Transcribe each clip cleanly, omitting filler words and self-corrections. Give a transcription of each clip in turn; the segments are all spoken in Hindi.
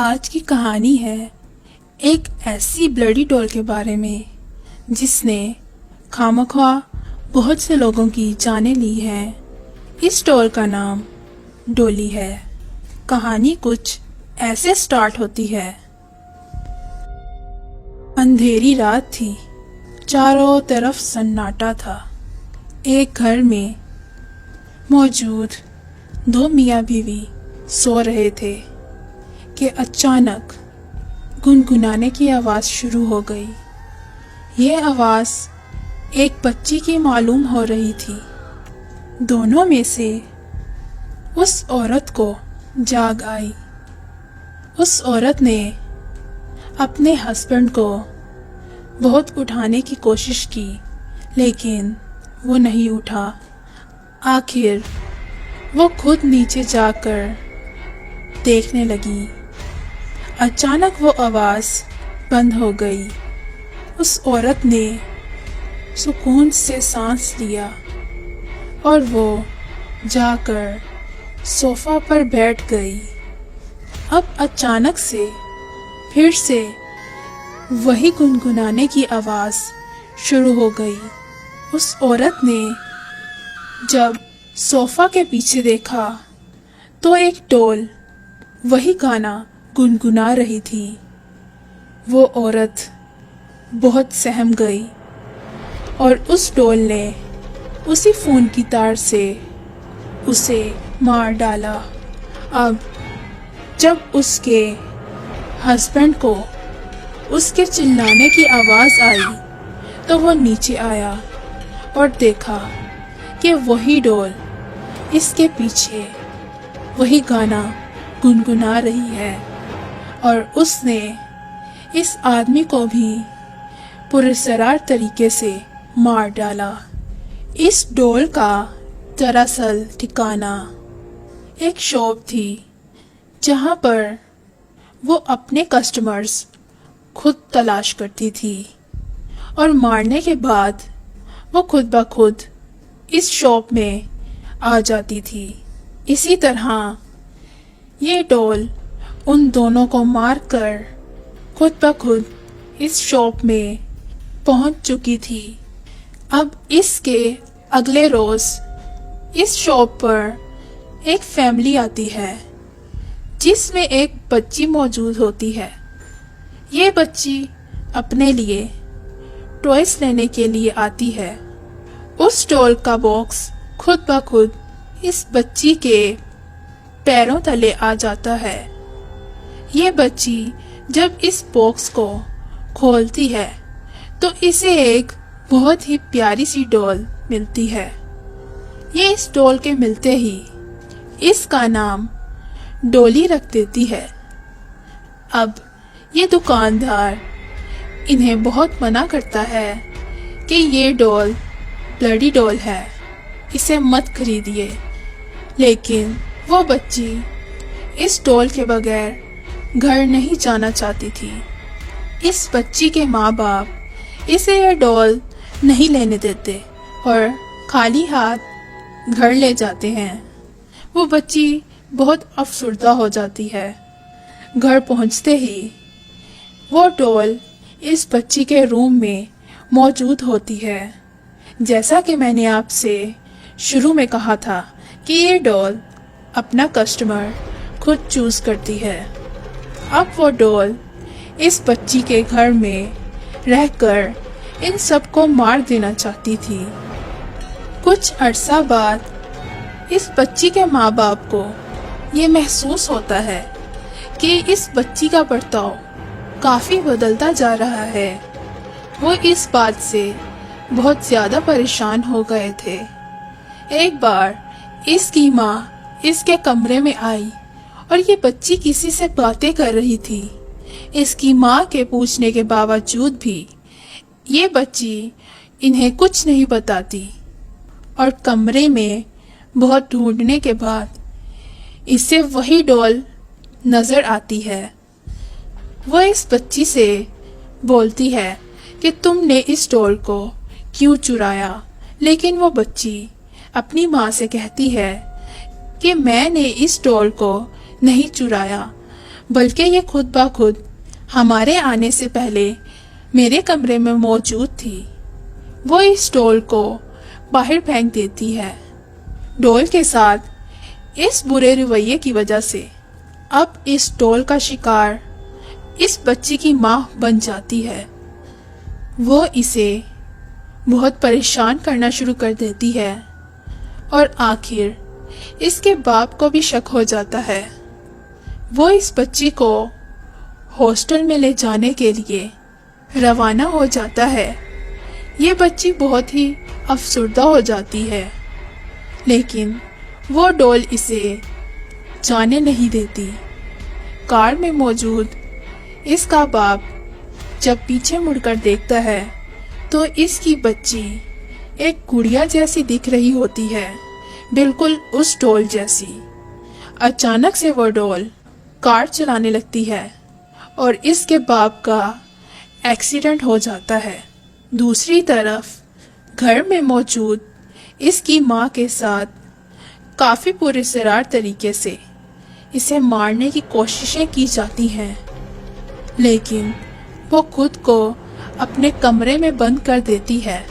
आज की कहानी है एक ऐसी ब्लडी डॉल के बारे में जिसने खामख्वा बहुत से लोगों की जानें ली है। इस डॉल का नाम डोली है। कहानी कुछ ऐसे स्टार्ट होती है। अंधेरी रात थी, चारों तरफ सन्नाटा था। एक घर में मौजूद दो मियाँ बीवी सो रहे थे कि अचानक गुनगुनाने की आवाज़ शुरू हो गई। यह आवाज़ एक बच्ची की मालूम हो रही थी। दोनों में से उस औरत को जाग आई। उस औरत ने अपने हस्बैंड को बहुत उठाने की कोशिश की, लेकिन वो नहीं उठा। आखिर वो खुद नीचे जाकर देखने लगी। अचानक वो आवाज़ बंद हो गई। उस औरत ने सुकून से सांस लिया और वो जाकर सोफा पर बैठ गई। अब अचानक से फिर से वही गुनगुनाने की आवाज़ शुरू हो गई। उस औरत ने जब सोफा के पीछे देखा तो एक डॉल वही गाना गुनगुना रही थी। वो औरत बहुत सहम गई और उस डॉल ने उसी फ़ोन की तार से उसे मार डाला। अब जब उसके हस्बैंड को उसके चिल्लाने की आवाज़ आई तो वो नीचे आया और देखा कि वही डॉल इसके पीछे वही गाना गुनगुना रही है और उसने इस आदमी को भी पुरस्कार तरीके से मार डाला। इस डॉल का दरअसल ठिकाना एक शॉप थी जहाँ पर वो अपने कस्टमर्स खुद तलाश करती थी और मारने के बाद वो खुद ब खुद इस शॉप में आ जाती थी। इसी तरह ये डॉल उन दोनों को मारकर खुद ब खुद इस शॉप में पहुंच चुकी थी। अब इसके अगले रोज़ इस शॉप पर एक फैमिली आती है जिसमें एक बच्ची मौजूद होती है। ये बच्ची अपने लिए टॉयस लेने के लिए आती है। उस डॉल का बॉक्स खुद ब खुद इस बच्ची के पैरों तले आ जाता है। ये बच्ची जब इस बॉक्स को खोलती है तो इसे एक बहुत ही प्यारी सी डॉल मिलती है। ये इस डॉल के मिलते ही इसका नाम डोली रख देती है। अब ये दुकानदार इन्हें बहुत मना करता है कि ये डॉल ब्लडी डॉल है, इसे मत खरीदिए, लेकिन वो बच्ची इस डॉल के बगैर घर नहीं जाना चाहती थी। इस बच्ची के माँ बाप इसे यह डॉल नहीं लेने देते और खाली हाथ घर ले जाते हैं। वो बच्ची बहुत अफसुर्दा हो जाती है। घर पहुँचते ही वो डॉल इस बच्ची के रूम में मौजूद होती है। जैसा कि मैंने आपसे शुरू में कहा था कि ये डॉल अपना कस्टमर खुद चूज़ करती है। अब वो डॉल इस बच्ची के घर में रहकर इन सबको मार देना चाहती थी। कुछ अरसा बाद इस बच्ची के माँ बाप को ये महसूस होता है कि इस बच्ची का बर्ताव काफ़ी बदलता जा रहा है। वो इस बात से बहुत ज़्यादा परेशान हो गए थे। एक बार इसकी माँ इसके कमरे में आई और ये बच्ची किसी से बातें कर रही थी। इसकी माँ के पूछने के बावजूद भी ये बच्ची इन्हें कुछ नहीं बताती और कमरे में बहुत ढूंढने के बाद इसे वही डॉल नज़र आती है। वो इस बच्ची से बोलती है कि तुमने इस डॉल को क्यों चुराया, लेकिन वो बच्ची अपनी माँ से कहती है कि मैंने इस डॉल को नहीं चुराया, बल्कि ये खुद ब खुद हमारे आने से पहले मेरे कमरे में मौजूद थी। वो इस डॉल को बाहर फेंक देती है। डॉल के साथ इस बुरे रवैये की वजह से अब इस डॉल का शिकार इस बच्ची की माँ बन जाती है। वो इसे बहुत परेशान करना शुरू कर देती है और आखिर इसके बाप को भी शक हो जाता है। वो इस बच्ची को हॉस्टल में ले जाने के लिए रवाना हो जाता है। ये बच्ची बहुत ही अफसुर्दा हो जाती है, लेकिन वो डॉल इसे जाने नहीं देती। कार में मौजूद इसका बाप जब पीछे मुड़कर देखता है तो इसकी बच्ची एक गुड़िया जैसी दिख रही होती है, बिल्कुल उस डॉल जैसी। अचानक से वो डॉल कार चलाने लगती है और इसके बाप का एक्सीडेंट हो जाता है। दूसरी तरफ घर में मौजूद इसकी माँ के साथ काफ़ी पुरस्कार तरीके से इसे मारने की कोशिशें की जाती हैं, लेकिन वो खुद को अपने कमरे में बंद कर देती है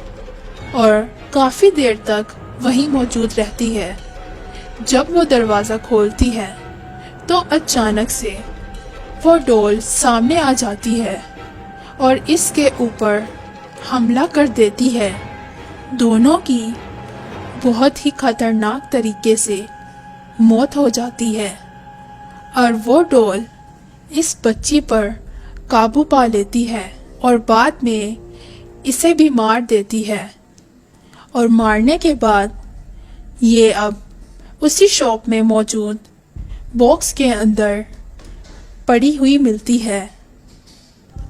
और काफ़ी देर तक वहीं मौजूद रहती है। जब वो दरवाज़ा खोलती है तो अचानक से वो डॉल सामने आ जाती है और इसके ऊपर हमला कर देती है। दोनों की बहुत ही खतरनाक तरीके से मौत हो जाती है और वो डॉल इस बच्ची पर काबू पा लेती है और बाद में इसे भी मार देती है। और मारने के बाद ये अब उसी शॉप में मौजूद बॉक्स के अंदर पड़ी हुई मिलती है।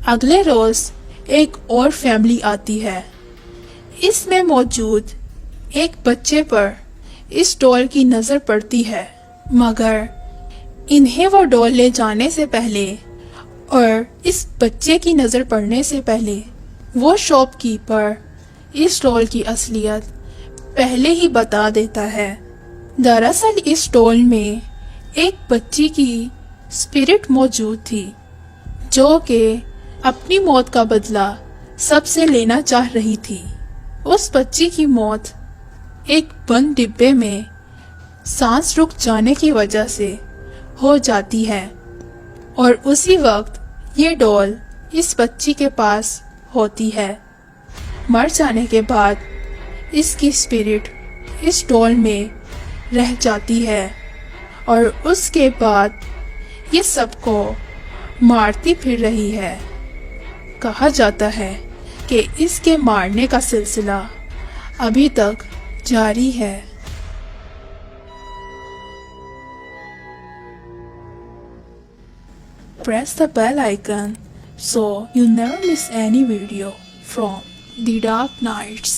अगले रोज एक और फैमिली आती है। इसमें मौजूद एक बच्चे पर इस डॉल की नज़र पड़ती है, मगर इन्हें वो डॉल ले जाने से पहले और इस बच्चे की नज़र पड़ने से पहले वो शॉपकीपर इस डॉल की असलियत पहले ही बता देता है। दरअसल इस डॉल में एक बच्ची की स्पिरिट मौजूद थी जो कि अपनी मौत का बदला सबसे लेना चाह रही थी। उस बच्ची की मौत एक बंद डिब्बे में सांस रुक जाने की वजह से हो जाती है और उसी वक्त ये डॉल इस बच्ची के पास होती है। मर जाने के बाद इसकी स्पिरिट इस डॉल में रह जाती है और उसके बाद ये सबको मारती फिर रही है। कहा जाता है कि इसके मारने का सिलसिला अभी तक जारी है। Press the bell icon so you never miss any video from The Dark Nights.